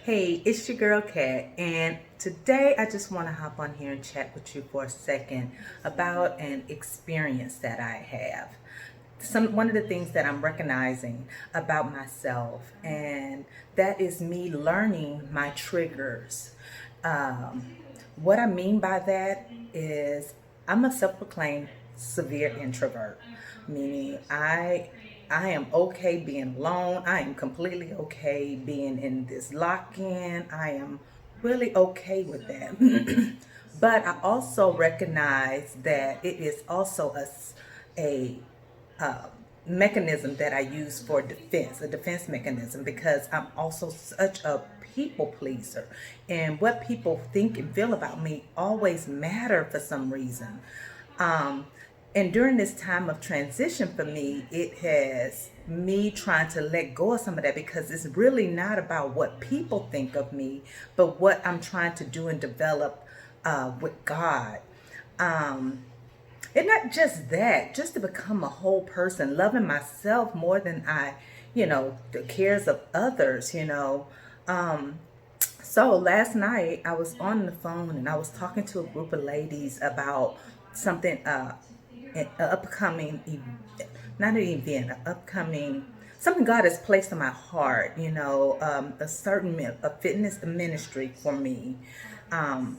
Hey, it's your girl Kat, and today I just want to hop on here and chat with you for a second about an experience that I have. One of the things that I'm recognizing about myself, and that is me learning my triggers. Um, what I mean by that is I'm a self-proclaimed severe introvert, meaning I am okay being alone. I am completely okay being in this lock-in. I am really okay with that. But I also recognize that it is also a uh, mechanism that I use for defense, a defense mechanism, because I'm also such a people pleaser. And what people think and feel about me always matter for some reason. Um, and during this time of transition for me, it has me trying to let go of some of that because it's really not about what people think of me, but what I'm trying to do and develop with God. Um, and not just that, just to become a whole person, loving myself more than the cares of others. Um, so last night I was on the phone and I was talking to a group of ladies about something, an upcoming, not an event, an upcoming, something God has placed in my heart, a fitness ministry for me. Um,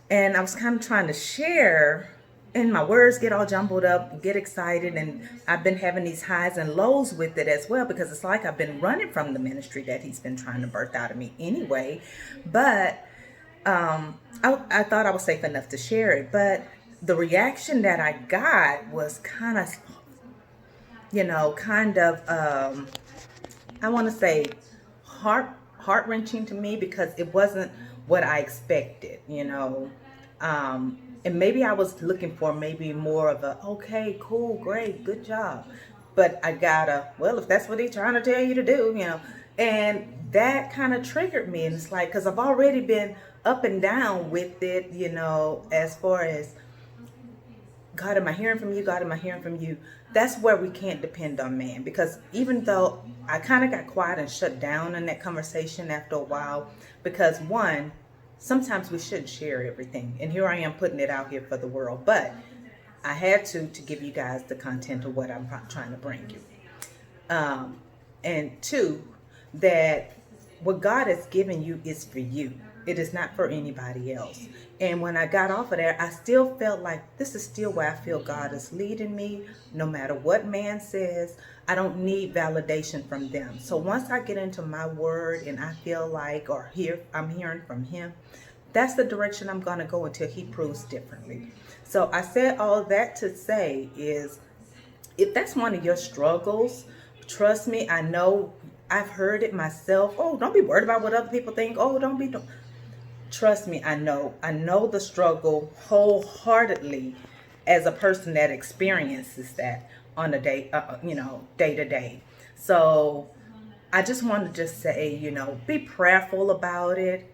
and I was kind of trying to share, and my words get all jumbled up, get excited, and I've been having these highs and lows with it as well because it's like I've been running from the ministry that He's been trying to birth out of me anyway. But I thought I was safe enough to share it, but the reaction that I got was kind of, I want to say heart wrenching to me because it wasn't what I expected. And maybe I was looking for maybe more of a okay, cool, great, good job. But I got well, if that's what he's trying to tell you to do. And that kind of triggered me. And it's like, because I've already been up and down with it, as far as God, am I hearing from you? God, am I hearing from you? That's where we can't depend on man. Because even though I kind of got quiet and shut down in that conversation after a while, because one, sometimes we shouldn't share everything. And here I am putting it out here for the world. But I had to give you guys the content of what I'm trying to bring you. And two, that what God has given you is for you. It is not for anybody else. And when I got off of there, I still felt like this is still where I feel God is leading me. No matter what man says, I don't need validation from them. So once I get into my word and I feel like, I'm hearing from Him, that's the direction I'm going to go until He proves differently. So I said all that to say is, if that's one of your struggles, trust me, I know I've heard it myself. Oh, don't be worried about what other people think. Oh, don't. Trust me, I know the struggle wholeheartedly as a person that experiences that on a day to day. So I just want to just say, be prayerful about it,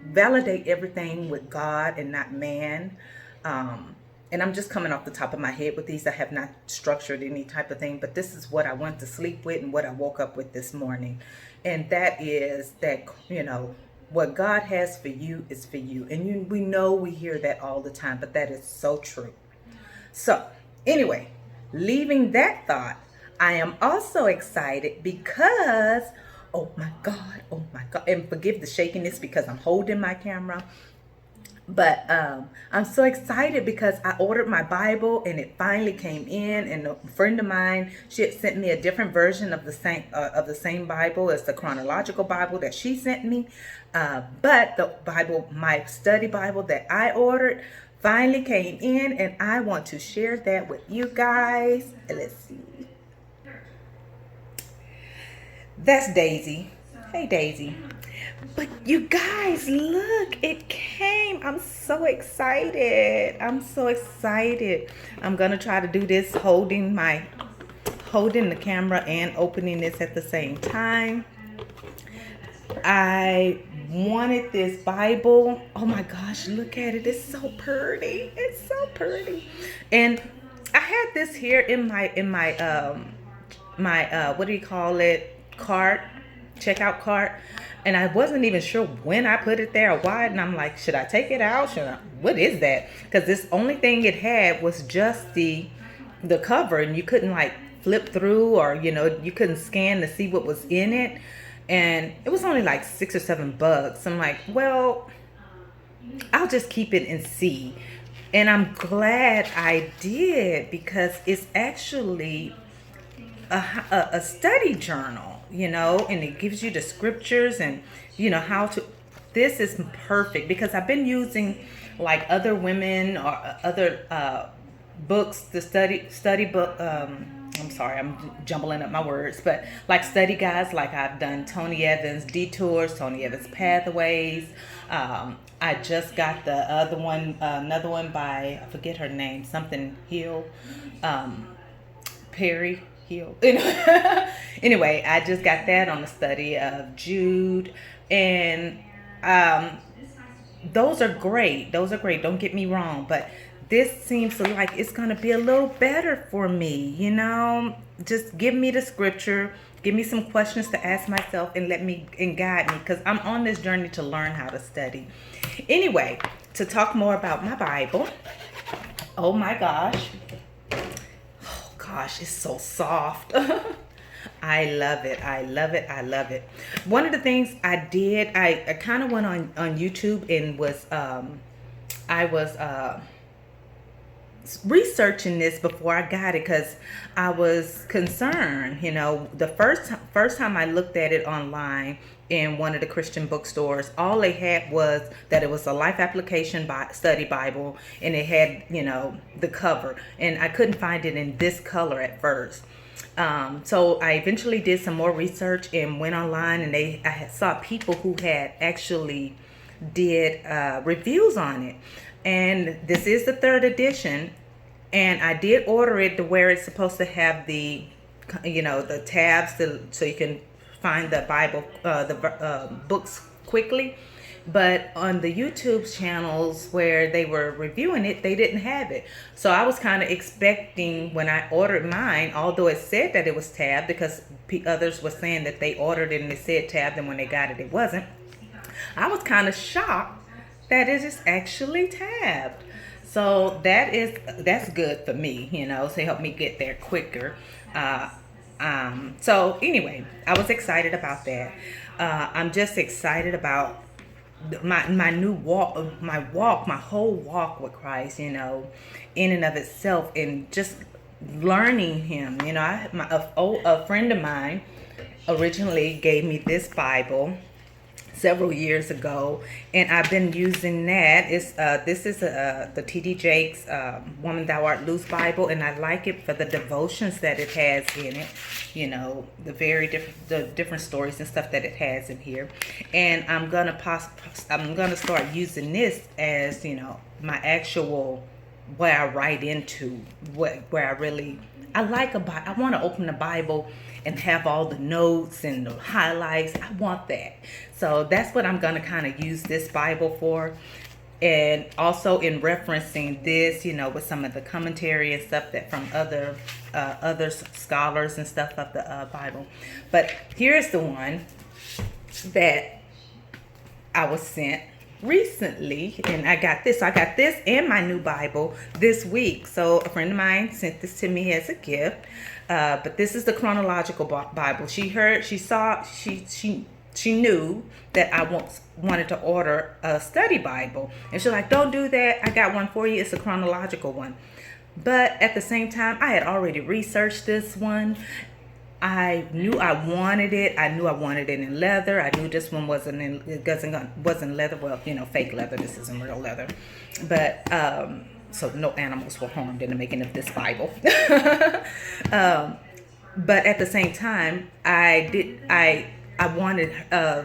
validate everything with God and not man. And I'm just coming off the top of my head with these. I have not structured any type of thing, but this is what I went to sleep with and what I woke up with this morning. And that is that, what God has for you is for you. And we know we hear that all the time, but that is so true. So anyway, leaving that thought, I am also excited because, oh my God, and forgive the shakiness because I'm holding my camera. But I'm so excited because I ordered my Bible and it finally came in. And a friend of mine, she had sent me a different version of the same Bible as the chronological Bible that she sent me. But the Bible, my study Bible that I ordered, finally came in, and I want to share that with you guys. Let's see. That's Daisy. Hey, Daisy. But you guys, look, it came. I'm so excited. I'm going to try to do this holding the camera and opening this at the same time. I wanted this Bible. Oh my gosh, look at it. It's so pretty. And I had this here in my what do you call it? Cart. checkout cart, and I wasn't even sure when I put it there or why. And I'm like, should I take it out? What is that? Because this only thing it had was just the cover, and you couldn't like flip through, or you couldn't scan to see what was in it. And it was only like $6 or $7. I'm like, well, I'll just keep it and see. And I'm glad I did, because it's actually a study journal, and it gives you the scriptures and how to. This is perfect, because I've been using like other women or other books, the study book. I'm sorry, I'm jumbling up my words, but like study guides, like I've done Tony Evans Detours, Tony Evans Pathways. I just got the other one, another one by, I forget her name, something Hill, Perry Hill. Anyway, I just got that on the study of Jude, and those are great. Those are great. Don't get me wrong, but this seems like it's going to be a little better for me, Just give me the scripture, give me some questions to ask myself, and let me and guide me, because I'm on this journey to learn how to study. Anyway, to talk more about my Bible. Oh my gosh. Oh gosh, it's so soft. I love it. I love it. I love it. One of the things I did, I kind of went on YouTube and was I was researching this before I got it, because I was concerned. The first time I looked at it online in one of the Christian bookstores, all they had was that it was a life application study Bible, and it had the cover, and I couldn't find it in this color at first. So I eventually did some more research and went online, and I saw people who had actually did reviews on it. And this is the 3rd edition, and I did order it to where it's supposed to have the the tabs so you can find the Bible, the books quickly. But on the YouTube channels where they were reviewing it, they didn't have it. So I was kind of expecting, when I ordered mine, although it said that it was tabbed, because others were saying that they ordered it and it said tabbed, and when they got it, it wasn't. I was kind of shocked that it is actually tabbed. So that's good for me, to help me get there quicker. So anyway, I was excited about that. I'm just excited about my new walk, my whole walk with Christ, in and of itself, and just learning Him. A friend of mine originally gave me this Bible several years ago, and I've been using that. This is the T.D. Jakes Woman Thou Art Loose Bible, and I like it for the devotions that it has in it, the different stories and stuff that it has in here. And I'm gonna start using this as my actual, where I write into, where I like I want to open the Bible and have all the notes and the highlights. I want that. So that's what I'm going to kind of use this Bible for. And also in referencing this, with some of the commentary and stuff that from other scholars and stuff of the Bible. But here's the one that I was sent recently, and I got this. So I got this and my new Bible this week. So a friend of mine sent this to me as a gift. But this is the chronological Bible. She knew that I wanted to order a study Bible, and she's like, "Don't do that. I got one for you. It's a chronological one." But at the same time, I had already researched this one. I knew I wanted it. I knew I wanted it in leather. I knew this one wasn't leather. Well, fake leather. This isn't real leather. But so no animals were harmed in the making of this Bible. But at the same time, I wanted,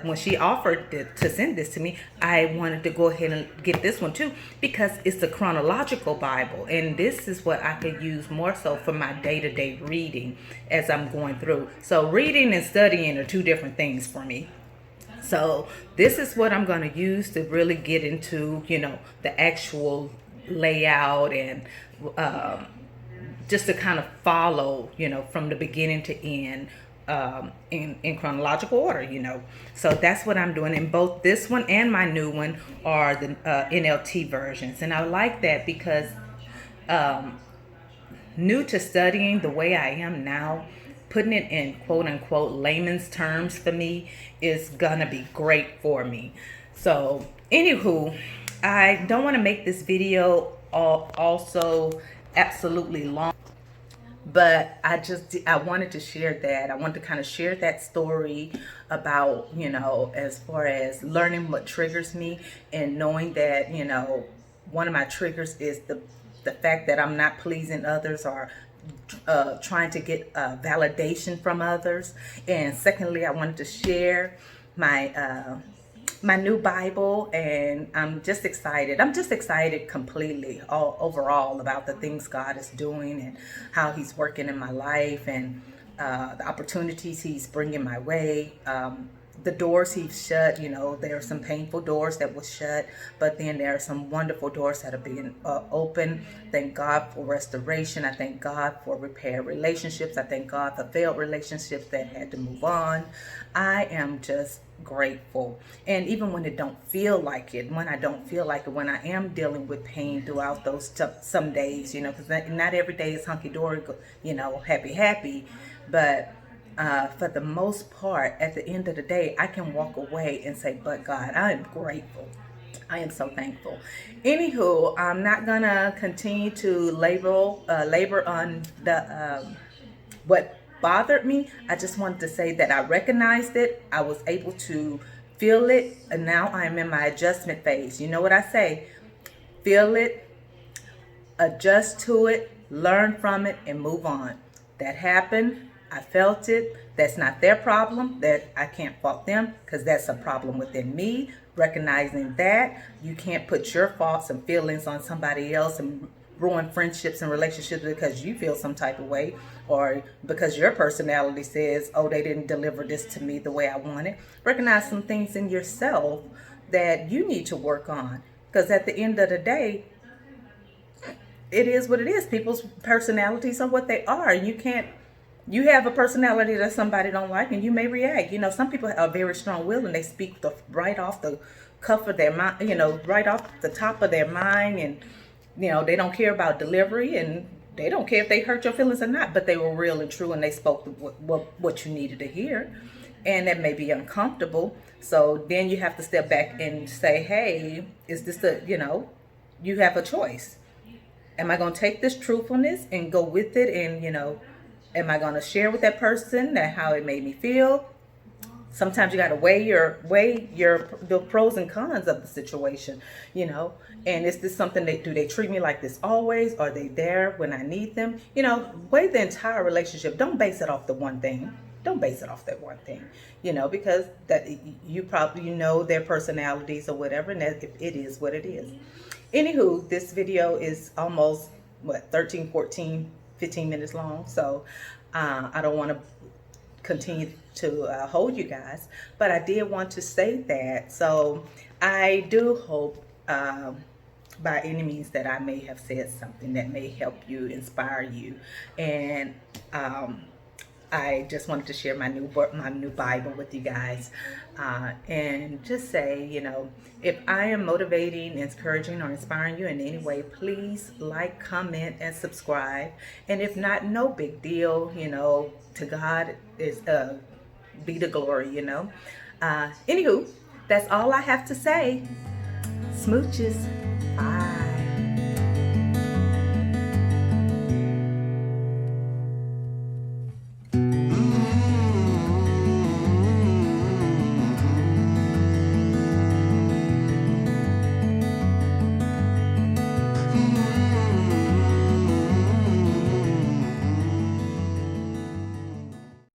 when she offered to send this to me, I wanted to go ahead and get this one too, because it's the chronological Bible, and this is what I could use more so for my day-to-day reading as I'm going through. So reading and studying are two different things for me. So this is what I'm going to use to really get into, the actual layout, and just to kind of follow, from the beginning to end, in chronological order, you know. So that's what I'm doing. And both this one and my new one are the NLT versions. And I like that because new to studying the way I am now, putting it in quote unquote layman's terms for me is gonna be great for me. So, anywho, I don't want to make this video also absolutely long, but I wanted to share that. I wanted to kind of share that story about, you know, as far as learning what triggers me and knowing that, you know, one of my triggers is the fact that I'm not pleasing others or trying to get validation from others. And secondly, I wanted to share my my new Bible, and I'm just excited. I'm just excited completely, all overall, about the things God is doing and how He's working in my life, and the opportunities He's bringing my way. The doors He's shut, you know, there are some painful doors that was shut, but then there are some wonderful doors that are being open. Thank God for restoration. I thank God for repaired relationships. I thank God for failed relationships that had to move on. I am just grateful. And even when it don't feel like it, when I don't feel like it, when I am dealing with pain throughout those some days, you know, because not every day is hunky-dory, you know, happy, but for the most part, at the end of the day, I can walk away and say, but God, I am grateful. I am so thankful. Anywho, I'm not gonna continue to labor on the what bothered me. I just wanted to say that I recognized it. I was able to feel it, and now I am in my adjustment phase. You know what I say? Feel it, adjust to it, learn from it, and move on. That happened. I felt it. That's not their problem. That I can't fault them, because that's a problem within me. Recognizing that you can't put your faults and feelings on somebody else and ruin friendships and relationships because you feel some type of way, or because your personality says, oh, they didn't deliver this to me the way I wanted. Recognize some things in yourself that you need to work on, because at the end of the day, it is what it is. People's personalities are what they are. You have a personality that somebody don't like, and you may react. You know, some people are very strong-willed and they speak right off the cuff of their mind, you know, right off the top of their mind, and you know, they don't care about delivery, and they don't care if they hurt your feelings or not, but they were real and true, and they spoke what you needed to hear. And that may be uncomfortable. So then you have to step back and say, hey, is this you know, you have a choice. Am I going to take this truthfulness and go with it? And, you know, am I going to share with that person that how it made me feel? Sometimes you got to weigh the pros and cons of the situation, you know. And is this something do they treat me like this always? Are they there when I need them? You know, weigh the entire relationship. Don't base it off the one thing. Don't base it off that one thing, you know, because that you probably know their personalities or whatever, and that it is what it is. Anywho, this video is almost 13, 14, 15 minutes long, so I don't want to continue to hold you guys, but I did want to say that. So I do hope by any means that I may have said something that may help you, inspire you, and I just wanted to share my new Bible with you guys, and just say, you know, if I am motivating, encouraging, or inspiring you in any way, please like, comment, and subscribe. And if not, no big deal. You know, to God is be the glory. You know. Anywho, that's all I have to say. Smooches.